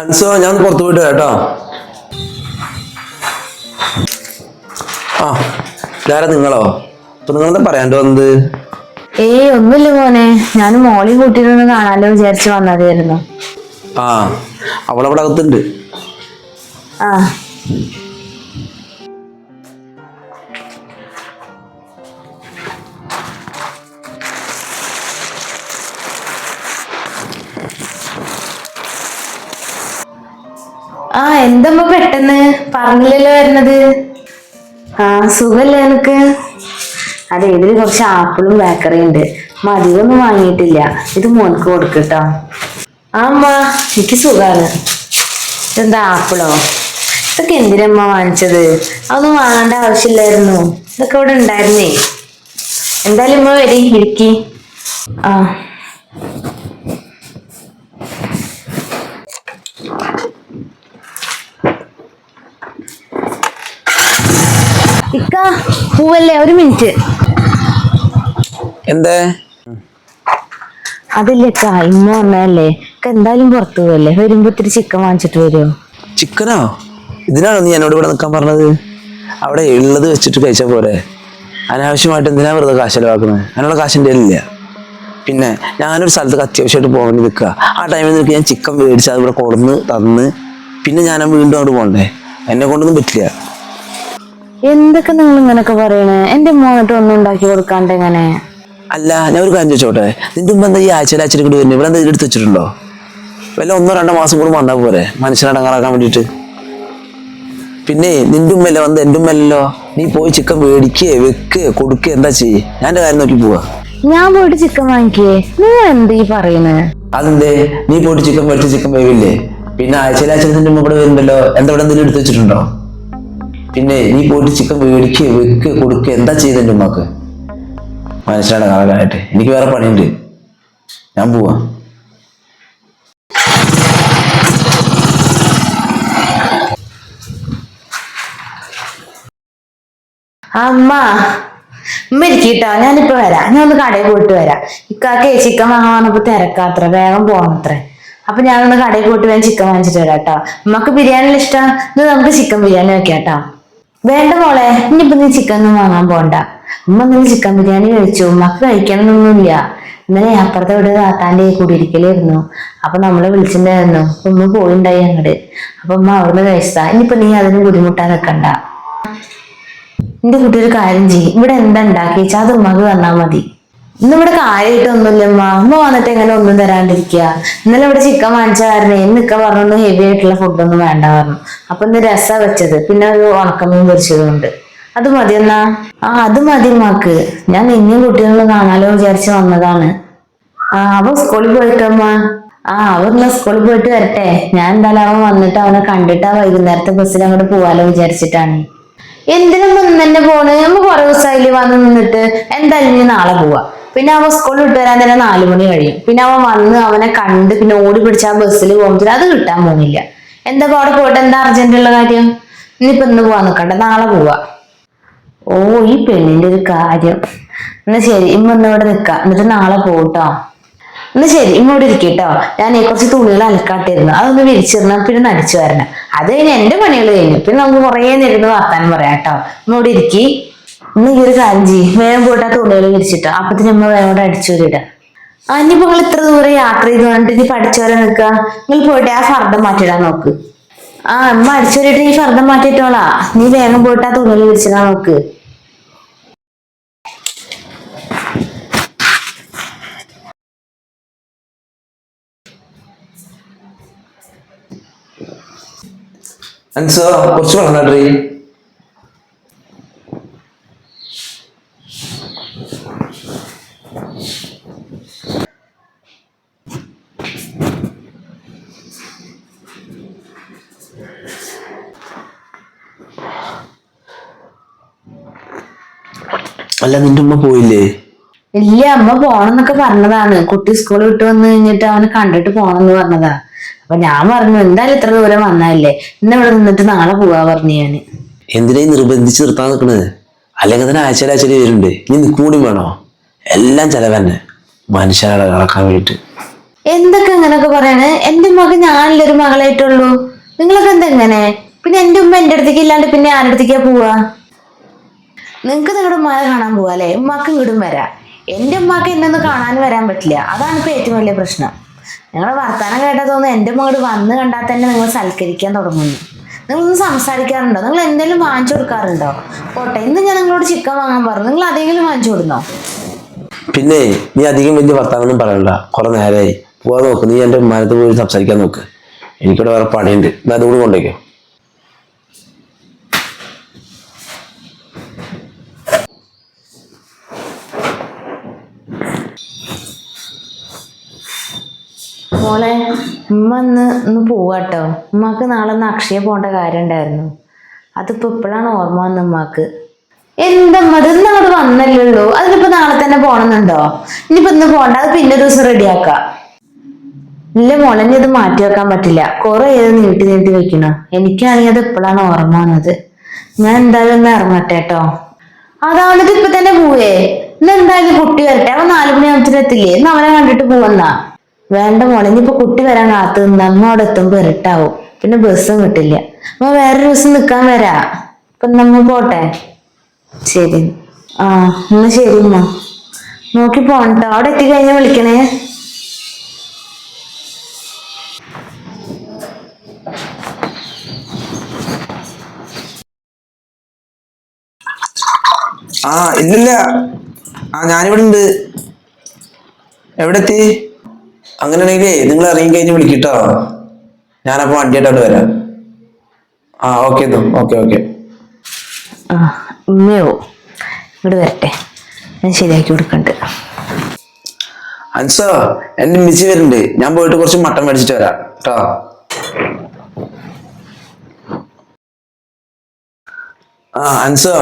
അൻസോ ഞാൻ പുറത്തു പോയിട്ട് കേട്ടോ. ആ ഇതാരാ നിങ്ങളോ? അപ്പൊ നിങ്ങളെന്താ പറയാണ്ട് വന്നത്? ഒന്നുമില്ല മോനെ, ഞാൻ മോളെയും കൂട്ടിയിട്ടൊന്ന് കാണാലോ വിചാരിച്ചു വന്നതായിരുന്നു. ആ അവളവിടെ അകത്തുണ്ട്. ആ എന്തമ്മ പെട്ടെന്ന് പറഞ്ഞില്ലല്ലോ വരുന്നത്? സുഖല്ലേ നിനക്ക്? അതെ, ഇതില് കുറച്ച് ആപ്പിളും ബേക്കറിയും ഉണ്ട്. മതിയൊന്നും വാങ്ങിയിട്ടില്ല, ഇത് മോനക്ക് കൊടുക്കട്ടോ. അമ്മ എനിക്ക് സുഖാണ്. ഇതെന്താ ആപ്പിളോ? ഇതൊക്കെ എന്തിനമ്മ വാങ്ങിച്ചത്? അതൊന്നും വാങ്ങേണ്ട ആവശ്യമില്ലായിരുന്നു, ഇതൊക്കെ ഇവിടെ ഉണ്ടായിരുന്നേ. എന്തായാലും ഉമ്മ വരി, ഇരിക്കി. ആ ഇക്ക പൂവല്ലേ, ഒരു മിനിറ്റ്. എന്തേ? അതില്ലക്ക, ഇമ്മ വന്നല്ലേ, എന്തായാലും പുറത്തു പോവല്ലേ, വരുമ്പോ ഇത്തിരി ചിക്കൻ വാങ്ങിച്ചിട്ട് വരുമോ? ചിക്കനോ? ഇതിനാണോ നീ എന്നോട് ഇവിടെ നിൽക്കാൻ പറഞ്ഞത്? അവിടെ ഉള്ളത് വെച്ചിട്ട് കഴിച്ചാൽ പോരെ. അനാവശ്യമായിട്ട് എന്തിനാ വെറുതെ കാശ് ചെലവാക്കുന്നത്? അതിനുള്ള കാശിൻ്റെ ഇല്ല. പിന്നെ ഞാനൊരു സ്ഥലത്തേക്ക് അത്യാവശ്യമായിട്ട് പോകേണ്ടി നിൽക്കുക. ആ ടൈമിൽ നിൽക്കുക ഞാൻ ചിക്കൻ മേടിച്ച് അത് ഇവിടെ കൊടുന്ന് തന്ന് പിന്നെ ഞാൻ വീണ്ടും അങ്ങോട്ട് പോകണ്ടേ? എന്നെ കൊണ്ടൊന്നും പറ്റില്ല. എന്തൊക്കെ നിങ്ങൾ ഇങ്ങനൊക്കെ പറയണേ? എന്റെ മോനിട്ട് ഒന്നും ഉണ്ടാക്കി കൊടുക്കാണ്ട് എങ്ങനെ? അല്ല, ഞാൻ ഒരു കാര്യം ചോദിച്ചോട്ടെ, നിന്റെ മുമ്പ് എന്താ ഈ ആഴ്ചയിൽ കൂടി വരുന്നത്? ഇവിടെ എന്താ എടുത്ത് വെച്ചിട്ടുണ്ടോ? വല്ല 1-2 മാസം കൂടി വന്നാൽ പോരെ മനുഷ്യനെ അടങ്ങാറാക്കാൻ വേണ്ടിയിട്ട്? പിന്നെ നിന്റെ ഉമ്മല്ലേ വന്ന്, എൻ്റെ ഉമ്മല്ലോ. നീ പോയി ചിക്കൻ മേടിക്കേ വെക്ക് കൊടുക്കേ എന്താ ചെയ്യേ? ഞാൻ എൻ്റെ കാര്യം നോക്കി പോവാ. ഞാൻ പോയിട്ട് ചിക്കൻ വാങ്ങിക്കേ? നിങ്ങൾ എന്താ ഈ പറയുന്നത്? അതെന്തേ? നീ പോയിട്ട് ചിക്കൻ മേടിച്ച് ചിക്കൻ വേവില്ലേ? പിന്നെ ആഴ്ചയിൽ നിന്റെ ഉമ്മ ഇവിടെ വരുന്നുണ്ടല്ലോ, എന്താ ഇവിടെ എന്തെങ്കിലും എടുത്ത് വെച്ചിട്ടുണ്ടോ? പിന്നെ നീ പോയിട്ട് ചിക്കൻ മേടിക്കേ വെക്ക് കൊടുക്കേ എന്താ ചെയ്ത് എൻ്റെ ഉമ്മക്ക്? മനുഷ്യനാണ് കാണാനായിട്ട്. എനിക്ക് വേറെ പണിയുണ്ട്, ഞാൻ പോവാ. അമ്മ ഇരിക്കട്ടോ, ഞാനിപ്പോ വരാം. ഞാൻ ഒന്ന് കടയിൽ പോയിട്ട് വരാം. ഇക്കാക്കെ ചിക്കൻ വാങ്ങാൻ വന്നപ്പോ തിരക്കാത്ര, വേഗം പോകണത്രേ. അപ്പൊ ഞാനൊന്ന് കടയിൽ പോയിട്ട് വേഗം ചിക്കൻ വാങ്ങിച്ചിട്ട് വരാം കേട്ടോ. ഉമ്മക്ക് ബിരിയാണി ഇഷ്ടം, ഇത് നമുക്ക് ചിക്കൻ ബിരിയാണി വെക്കാട്ടോ. വേണ്ട മോളെ, ഇനിയിപ്പൊ നീ ചിക്കൻ ഒന്നും വാങ്ങാൻ പോണ്ട. ഉമ്മ ഇന്നലെ ചിക്കൻ ബിരിയാണി കഴിച്ചു, ഉമ്മക്ക് കഴിക്കണമെന്നൊന്നുമില്ല. ഇന്നലെ അപ്പുറത്തെ ഇവിടെ താത്താന്റെ കുടിയിരിക്കലായിരുന്നു. അപ്പൊ നമ്മളെ വിളിച്ചിട്ടുണ്ടായിരുന്നു. ഉമ്മ പോയിണ്ടായി അങ്ങോട്ട്. അപ്പൊ ഉമ്മ അവിടുന്ന് കഴിച്ചതാ. ഇനിയിപ്പൊ നീ അതിന് ബുദ്ധിമുട്ടാൻ നിൽക്കണ്ട. എന്റെ കുട്ടി ഒരു കാര്യം ചെയ്യും, ഇവിടെ എന്താ ഉണ്ടാക്കി വെച്ചാൽ അത് ഉമ്മക്ക് തന്നാ മതി. ഇന്നിവിടെ കാര്യമായിട്ടൊന്നുമില്ല ഉമ്മ. ഉമ്മ വന്നിട്ട് എങ്ങനെ ഒന്നും തരാണ്ടിരിക്കുക? ഇന്നലെ ഇവിടെ ചിക്കൻ വാങ്ങിച്ച കാരണം എന്നൊക്കെ പറഞ്ഞു ഹെവി ആയിട്ടുള്ള ഫുഡൊന്നും വേണ്ട പറഞ്ഞു. അപ്പൊ ഇന്ന് രസം വെച്ചത്, പിന്നെ ഒരു ഉണക്കമീൻ പൊരിച്ചതുകൊണ്ട്. അത് മതി എന്നാ? അത് മതി ഉമ്മാക്ക്. ഞാൻ നിന്നെയും കുട്ടികളൊന്നും കാണാലോ വിചാരിച്ച് വന്നതാണ്. അവൻ സ്കൂളിൽ പോയിട്ടമ്മ. അവൻ ഇന്ന് സ്കൂളിൽ പോയിട്ട് വരട്ടെ. ഞാൻ എന്തായാലും അവൻ വന്നിട്ട് അവനെ കണ്ടിട്ട് വൈകുന്നേരത്തെ ബസ്സിൽ അങ്ങോട്ട് പോവാലോ വിചാരിച്ചിട്ടാണ്. എന്തിനും ഇന്ന് തന്നെ പോണ്? നമ്മ കുറെ ദിവസമായില്ലേ വന്ന് നിന്നിട്ട്. എന്തായാലും ഇനി നാളെ പോവാ. പിന്നെ അവൻ സ്കൂളിൽ വിട്ട് വരാൻ തന്നെ 4 മണി കഴിയും. പിന്നെ അവൻ വന്ന് അവനെ കണ്ട് പിന്നെ ഓടി പിടിച്ച ആ ബസ്സിൽ പോകുമ്പോൾ അത് കിട്ടാൻ പോകുന്നില്ല. എന്താ അവിടെ പോയിട്ട് എന്താ അർജന്റുള്ള കാര്യം? ഇനിയിപ്പൊ ഇന്ന് പോവാൻ നിൽക്കണ്ട, നാളെ പോവാ. ഈ പെണ്ണിന്റെ ഒരു കാര്യം. എന്നാ ശരി, ഇമ്മ ഇവിടെ നിക്കാം, എന്നിട്ട് നാളെ പോട്ടോ. എന്നാ ശരി, ഇങ്ങോട്ട് ഇരിക്കട്ടോ. ഞാൻ കുറച്ച് തുണികൾ അലക്കാട്ടിരുന്നു, അതൊന്ന് വിരിച്ചിടണം, പിന്നെ നടിച്ചു വരണം. അത് കഴിഞ്ഞ് എന്റെ പണികൾ കഴിഞ്ഞു. പിന്നെ നമുക്ക് കുറേ നേരം വർത്താനം പറയാം കേട്ടോ. ഇങ്ങോട്ട് ഇരിക്കി. ഇന്ന് ഈ ഒരു കാര്യം ചെയ്യും, വേഗം പോയിട്ട് ആ തുണികൾ വിരിച്ചിട്ടോ. അപ്പത്തിന് അമ്മ വേഗം അടിച്ചു വരിക. ഇനിയിപ്പോ നിങ്ങൾ ഇത്ര ദൂരം യാത്ര ചെയ്ത് പറഞ്ഞിട്ട് ഇനി പഠിച്ചു വരാൻ നിൽക്കുക. നിങ്ങൾ പോയിട്ട് ആ ഫർദ്ദം മാറ്റിയിടാൻ നോക്ക്. അമ്മ അടിച്ചു വരിട്ട് ഈ ഫർദ്ദം മാറ്റിയിട്ടോളാ. നീ വേഗം പോയിട്ട് ആ തുണികൾ വിരിച്ചിടാൻ നോക്ക്. അൻസോ കുറച്ച് പറഞ്ഞാട്രീ. അല്ല, നിന്റെ ഉമ്മ പോയില്ലേ? ഇല്ല, അമ്മ പോണെന്നൊക്കെ പറഞ്ഞതാണ്. കുട്ടി സ്കൂൾ വിട്ട് വന്ന് കഴിഞ്ഞിട്ട് അവനെ കണ്ടിട്ട് പോണെന്ന് പറഞ്ഞതാ. അപ്പൊ ഞാൻ പറഞ്ഞു എന്തായാലും ഇത്ര ദൂരം വന്നതല്ലേ, ഇന്ന് ഇവിടെ നിന്നിട്ട് നാളെ പോവാ പറഞ്ഞു ഞാന്. എന്തിനാ നിർബന്ധിച്ച് നിർത്താൻ നിൽക്കണത്? അല്ലെങ്കിൽ തന്നെ ആഴ്ചയിൽ വരുന്നുണ്ട്. നീ നിൽക്കും കൂടി വേണോ? എല്ലാം ചെലവ് തന്നെ, മനുഷ്യനെ നടക്കാൻ വേണ്ടിട്ട്. എന്തൊക്കെ അങ്ങനൊക്കെ പറയണേ? എന്റെ മകൻ ഞാനല്ലൊരു മകളായിട്ടുള്ളൂ. നിങ്ങളൊക്കെ എന്താ ഇങ്ങനെ? പിന്നെ എന്റെ ഉമ്മ എന്റെ അടുത്തേക്ക് ഇല്ലാണ്ട് പിന്നെ ആരുടെ അടുത്തേക്കാ പോവാ? നിങ്ങക്ക് നിങ്ങളുടെ ഉമ്മാനെ കാണാൻ പോവാല്ലേ? ഉമ്മാക്ക് ഇങ്ങോട്ടും വരാം. എന്റെ ഉമ്മാക്ക് എന്നെ ഒന്ന് കാണാൻ വരാൻ പറ്റില്ല. അതാണ് ഇപ്പൊ ഏറ്റവും വലിയ പ്രശ്നം. നിങ്ങളെ വർത്താനം കേട്ടാ തോന്നുന്നു എന്റെ ഉമ്മ ഇങ്ങോട്ട് വന്ന് കണ്ടാൽ തന്നെ നിങ്ങൾ സൽക്കരിക്കാൻ തുടങ്ങുന്നു. നിങ്ങളൊന്ന് സംസാരിക്കാറുണ്ടോ? നിങ്ങൾ എന്തെങ്കിലും വാങ്ങിച്ചു കൊടുക്കാറുണ്ടോ? പോട്ടെ, ഇന്ന് ഞാൻ നിങ്ങളോട് ചിക്കൻ വാങ്ങാൻ പറഞ്ഞു, നിങ്ങൾ അതെങ്കിലും വാങ്ങിച്ചു കൊടുന്നോ? പിന്നെ നീ അധികം വലിയ വർത്താനൊന്നും പറയണ്ട. കുറെ നേരമായി പോവാൻ നോക്ക്. നീ എൻ്റെ ഉമ്മാനത്ത് പോയി സംസാരിക്കാൻ നോക്ക്. എനിക്കിവിടെ വേറെ പണിയുണ്ട്. എന്നാ അതുകൂടി കൊണ്ടേക്കോ. മോളെ, ഉമ്മ ഒന്ന് പോവാട്ടോ. ഉമ്മാക്ക് നാളെ ഒന്ന് അക്ഷയ പോകേണ്ട കാര്യം ഉണ്ടായിരുന്നു. അതിപ്പോ ഇപ്പോഴാണ് ഓർമ്മ വന്ന ഉമ്മാക്ക്. എന്തമ്മ അത് ഇന്ന് അങ്ങോട്ട് വന്നല്ലേ? അതിനിപ്പോ നാളെ തന്നെ പോണമെന്നുണ്ടോ? ഇനിയിപ്പോ ഇന്ന് പോകണ്ട, അത് പിന്നെ ഒരു ദിവസം റെഡിയാക്കാം. ഇല്ല മോളെ, ഇനി അത് മാറ്റി വെക്കാൻ പറ്റില്ല. കുറെ നീട്ടി നീട്ടി വെക്കണം. എനിക്കാണെങ്കിൽ അത് ഇപ്പോഴാണ് ഓർമ്മ വന്നത്. ഞാൻ എന്തായാലും ഒന്ന് ഇറങ്ങട്ടെ കേട്ടോ. അതാണിത് ഇപ്പൊ തന്നെ പോവേ? ഇന്ന് എന്തായാലും കുട്ടി വരട്ടെ. അവൻ 4 മണിയാകുമ്പത്തിന് എത്തില്ലേ? ഇന്ന് അവനെ കണ്ടിട്ട് പോവന്നാ. വേണ്ട മോളെ, ഇനിയിപ്പോ കുട്ടി വരാൻ കാത്തു നിന്ന് നമ്മോടെ എത്തുമ്പോ ഇരുട്ടാവും. പിന്നെ ബസ്സും കിട്ടില്ല. അപ്പൊ വേറൊരു ദിവസം നിക്കാൻ വരാ. ഇപ്പൊ നമ്മ പോട്ടെ. ശരി. ആ എന്നാ ശരി ഉമ്മ. നോക്കി പോണട്ടോ. അവിടെ എത്തിക്കഴിഞ്ഞാ വിളിക്കണേ. ആ ഇല്ലില്ല. ഞാനിവിടെ ഉണ്ട്. എവിടെ എത്തി? അങ്ങനെയാണെങ്കിലേ നിങ്ങൾ ഇറങ്ങി കഴിഞ്ഞ് വിളിക്കട്ടോ. ഞാനപ്പോ വണ്ടിയായിട്ടോട്ട് വരാം. Okay okay okay. ഉമ്മയോ ഇങ്ങോട്ട് വരട്ടെ, ഞാൻ ശരിയാക്കി കൊടുക്കണ്ട്. അൻസോ, എന്റെ മിച്ചി വരുന്നുണ്ട്. ഞാൻ പോയിട്ട് കുറച്ച് മട്ടൻ മേടിച്ചിട്ട് വരാം കേട്ടോ. അൻസോ,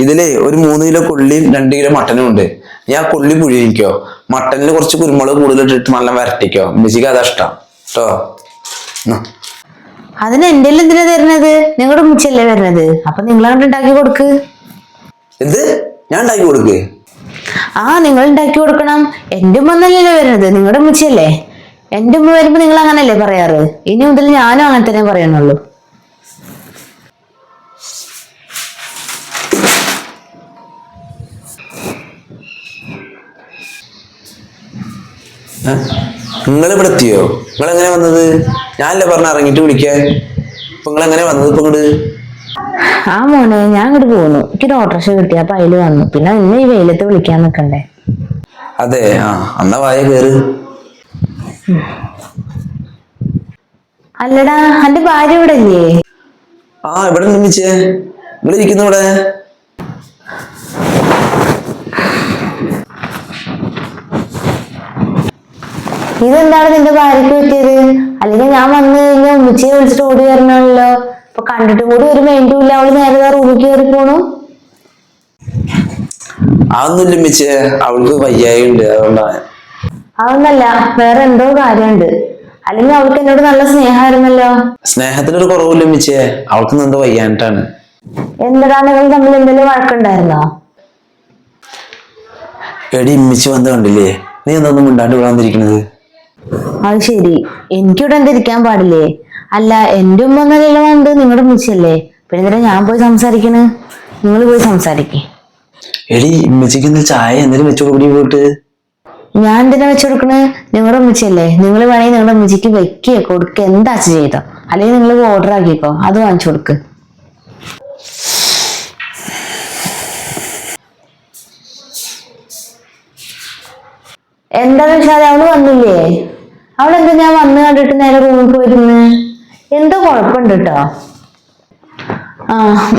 ഇതില് ഒരു 3 കിലോ കൊള്ളിയും 2 കിലോ മട്ടനും ഉണ്ട്. ഞാൻ കൊള്ളി പുഴിയിക്കോ, മട്ടനിൽ കുറച്ച് കുരുമുളക് കൂടുതൽ ഇട്ടിട്ട് നല്ല വരട്ടിക്കോ. മിച്ചിക്ക് അതാ ഇഷ്ടം കേട്ടോ. അതിന് എന്റെ എന്തിനാ തരുന്നത്? നിങ്ങളുടെ മുച്ചല്ലേ വരുന്നത്. അപ്പൊ നിങ്ങൾ അങ്ങോട്ട് ഉണ്ടാക്കി കൊടുക്ക്. എന്ത്? ഞാൻ ഉണ്ടാക്കി കൊടുക്ക്? നിങ്ങൾ ഉണ്ടാക്കി കൊടുക്കണം. എന്റെ ഉമ്മ ഒന്നല്ലല്ലോ വരുന്നത്, നിങ്ങളുടെ മുച്ചല്ലേ. എന്റെ ഉമ്മ വരുമ്പോ നിങ്ങൾ അങ്ങനല്ലേ പറയാറ്. ഇനി മുതൽ ഞാനും അങ്ങനെ തന്നെ പറയുന്നുള്ളൂ. നിങ്ങൾ ഇവിടെ എത്തിയോ? നിങ്ങൾ എങ്ങനെ വന്നത്? ഞാനല്ലേ പറഞ്ഞ ഇറങ്ങിട്ട് വിളിക്കാൻ. ഇപ്പൊ നിങ്ങൾ എങ്ങനെ വന്നത്? ഇപ്പൊ ഇങ്ങോട്ട് മോനെ, ഞാൻ ഇങ്ങോട്ട് പോന്നു. എനിക്കൊരു ഓട്ടോറിക്ഷ കിട്ടി, അപ്പൊ അതില് വന്നു. പിന്നെ ഇന്ന് ഈ വെയിലത്ത് വിളിക്കാൻ നിക്കണ്ടേ. അതെ, അന്നാ വായ കേറ്. അല്ലടാ, എന്റെ ഭാര്യ ഇവിടെ ഇല്ലേ? ഇവിടെ നിർമ്മിച്ചേ. നിങ്ങൾ ഇരിക്കുന്നു ഇവിടെ. ഇതെന്താണ് നിന്റെ ഭാര്യക്ക് പറ്റിയത്? അല്ലെങ്കിൽ ഞാൻ വന്നു കഴിഞ്ഞാൽ ഉമ്മച്ചിയെ വിളിച്ചിട്ട് ഓടി വരണല്ലോ. ഇപ്പൊ കണ്ടിട്ട് കൂടി ഒരു മൈൻഡും ഇല്ല. അവള് നേരെ റൂമിൽ കയറി പോണു. അതൊന്നുമില്ല മിച്ചേ, അവൾക്ക് വയ്യായി ഉണ്ട്, അതുകൊണ്ടാണ്. അതൊന്നല്ല, വേറെ എന്തോ കാര്യമുണ്ട്. അല്ലെങ്കിൽ അവൾക്ക് എന്നോട് നല്ല സ്നേഹമായിരുന്നല്ലോ. സ്നേഹത്തിനൊരു കുറവില്ല മിച്ചേ, അവൾക്ക് എന്തോ വയ്യാനിട്ടാണ്. എന്തിനാ നിങ്ങൾ തമ്മിൽ എന്തെങ്കിലും വഴക്കുണ്ടായിരുന്നോ? എടി ഇമ്മിച്ച് വന്ന് കണ്ടില്ലേ? നീ എന്തൊന്നും മിണ്ടാണ്ട് വിടാന്നിരിക്കണത്? അത് ശരി, എനിക്കിവിടെ എന്തിരിക്കാൻ പാടില്ലേ? അല്ല, എന്റെ ഉമ്മ ഒന്നല്ലല്ലോ വന്നത്, നിങ്ങളുടെ മുച്ചല്ലേ. പിന്നെ എന്തിനാ ഞാൻ പോയി സംസാരിക്കണ്? നിങ്ങൾ പോയി സംസാരിക്കേ. എടി ഇമ്മച്ചിക്ക് എന്താ ചായ എന്തെങ്കിലും വെച്ചു കൊടുക്കടി പോയിട്ട്. ഞാൻ എന്തിനാ വെച്ചുകൊടുക്കണ്? നിങ്ങളുടെ ഉമ്മച്ചല്ലേ. നിങ്ങൾ വേണമെങ്കിൽ നിങ്ങളുടെ ഉമ്മച്ചിക്ക് വെക്കുകയോ കൊടുക്കുക എന്താ ചെയ്തോ. അല്ലെങ്കിൽ നിങ്ങൾ ഓർഡർ ആക്കിക്കോ, അത് വാങ്ങിച്ചു കൊടുക്ക്. എന്താ വെച്ചാൽ അവള് വന്നില്ലേ? അവളെന്താ ഞാൻ വന്ന് കണ്ടിട്ട് നേരെ റൂമിൽ പോയിരുന്നു? എന്തോ കുഴപ്പമുണ്ട് കേട്ടോ.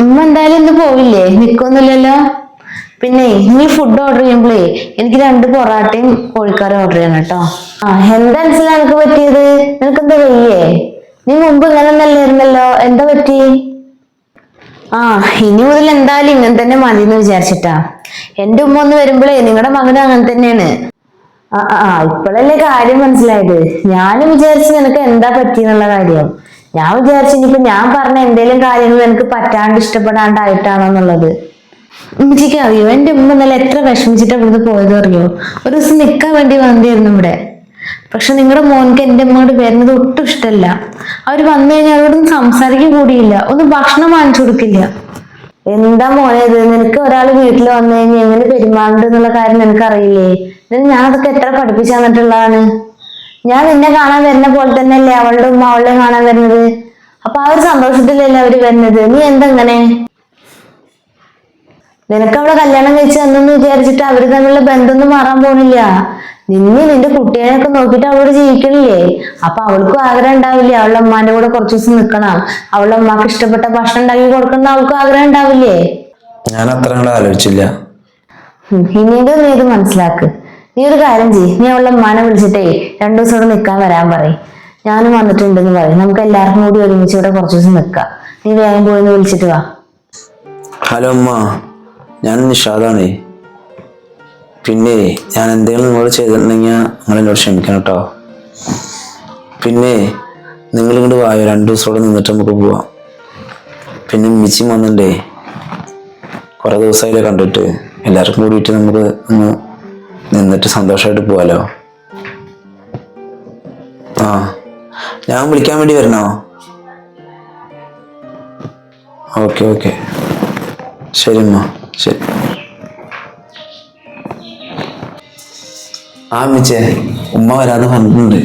ഉമ്മ എന്തായാലും ഇന്ന് പോവില്ലേ? നിക്കൊന്നുമില്ലല്ലോ. പിന്നെ നീ ഫുഡ് ഓർഡർ ചെയ്യുമ്പോഴേ എനിക്ക് 2 പൊറാട്ടയും കോഴിക്കറിയും ഓർഡർ ചെയ്യണം കേട്ടോ. എന്താ നിനക്ക് പറ്റിയത്? നിനക്ക് എന്താ വയ്യേ? നീ മുമ്പ് ഇങ്ങനെ നല്ലായിരുന്നല്ലോ, എന്താ പറ്റി? ഇനി മുതൽ എന്തായാലും ഇങ്ങനെ തന്നെ മതി എന്ന് വിചാരിച്ചിട്ടാ. എന്റെ ഉമ്മ ഒന്ന് വരുമ്പോഴേ നിങ്ങളുടെ മകനും അങ്ങനെ തന്നെയാണ്. ഇപ്പോഴല്ലേ കാര്യം മനസ്സിലായത്. ഞാനും വിചാരിച്ചു നിനക്ക് എന്താ പറ്റിയെന്നുള്ള കാര്യം. ഞാൻ വിചാരിച്ചു ഇനിയിപ്പോ ഞാൻ പറഞ്ഞ എന്തേലും കാര്യങ്ങൾ എനിക്ക് പറ്റാണ്ട് ഇഷ്ടപ്പെടാണ്ടായിട്ടാണോ എന്നുള്ളത്. ഉമ്മച്ചിക്ക് അറിയോ എന്റെ ഉമ്മ ഇന്നലെ എത്ര വിഷമിച്ചിട്ട് ഇവിടുന്ന് പോയത് അറിയോ? ഒരു ദിവസം നിക്കാൻ വേണ്ടി വന്നിരുന്നു ഇവിടെ. പക്ഷെ നിങ്ങളുടെ മോൻക്ക് എൻ്റെ അമ്മയോട് വരുന്നത് ഒട്ടും ഇഷ്ടമല്ല. അവർ വന്നു കഴിഞ്ഞാൽ അവരോടൊന്നും സംസാരിക്കുക കൂടിയില്ല, ഒന്ന് ഭക്ഷണം വാങ്ങിച്ചു കൊടുക്കില്ല. എന്താ മോനെ ഇത്, നിനക്ക് ഒരാൾ വീട്ടിൽ വന്നു കഴിഞ്ഞാൽ എങ്ങനെ പെരുമാറുണ്ട് എന്നുള്ള കാര്യം നിനക്കറിയില്ലേ? ഇതിന് ഞാൻ അതൊക്കെ എത്ര പഠിപ്പിച്ചു തന്നിട്ടുള്ളതാണ്. ഞാൻ നിന്നെ കാണാൻ വരുന്ന പോലെ തന്നെയല്ലേ അവളുടെ ഉമ്മ അവളെ കാണാൻ വരുന്നത്. അപ്പൊ ആ ഒരു സന്തോഷത്തിലല്ലേ അവര് വരുന്നത്. നീ എന്തെങ്ങനെ? നിനക്ക് അവളെ കല്യാണം കഴിച്ച് തന്നെന്ന് വിചാരിച്ചിട്ട് അവര് തമ്മിലുള്ള ബന്ധമൊന്നും മാറാൻ പോണില്ല. നിന്റെ കുട്ടികളെയൊക്കെ നോക്കിയിട്ട് അവളോട് ജീവിക്കണില്ലേ? അപ്പൊ അവൾക്കും ആഗ്രഹം ഉണ്ടാവില്ലേ അവളുടെ അമ്മാന്റെ കൂടെ കുറച്ചു ദിവസം നിൽക്കണം, അവളുടെ അമ്മക്ക് ഇഷ്ടപ്പെട്ട ഭക്ഷണം ഉണ്ടാക്കി കൊടുക്കണം, അവൾക്കും ആഗ്രഹം ഉണ്ടാവില്ലേ? ഞാൻ അത്ര ആലോചിച്ചില്ല. ഇനിയെങ്കിലും നീ ഇത് മനസ്സിലാക്ക്. നീ ഒരു കാര്യം ചെയ്യ്, നീ അവളുടെ അമ്മാനെ വിളിച്ചിട്ടേ 2 ദിവസം ഇവിടെ നിൽക്കാൻ വരാൻ പറയും. ഞാനും വന്നിട്ടുണ്ടെന്ന് പറയും. നമുക്ക് എല്ലാവർക്കും കൂടി ഒരുമിച്ച് ഇവിടെ കുറച്ചു ദിവസം നിൽക്കാം. നീ വേഗം പോയി വിളിച്ചിട്ട് വാ. ഹലോ അമ്മ, ഞാൻ നിഷാദാണേ. പിന്നെ ഞാൻ എന്തെങ്കിലും നിങ്ങളോട് ചെയ്തിട്ടുണ്ടെങ്കിൽ നിങ്ങൾ എന്നോട് ക്ഷമിക്കണം കേട്ടോ. പിന്നെ നിങ്ങൾ ഇങ്ങോട്ട് വായോ, 2 ദിവസം ഇവിടെ നിന്നിട്ട് നമുക്ക് പോവാം. പിന്നെ മിച്ചിയും വന്നിട്ടേ കുറേ ദിവസമായില്ലേ കണ്ടിട്ട്, എല്ലാവർക്കും കൂടിയിട്ട് നമുക്ക് ഒന്ന് നിന്നിട്ട് സന്തോഷമായിട്ട് പോവാലോ. ആ, ഞാൻ വിളിക്കാൻ വേണ്ടി വരണോ? ഓക്കെ ഓക്കെ, ശരി അമ്മ, ശരി. ആ മിച്ചേ, ഉമ്മ വരാതെ പറഞ്ഞിട്ടുണ്ട്.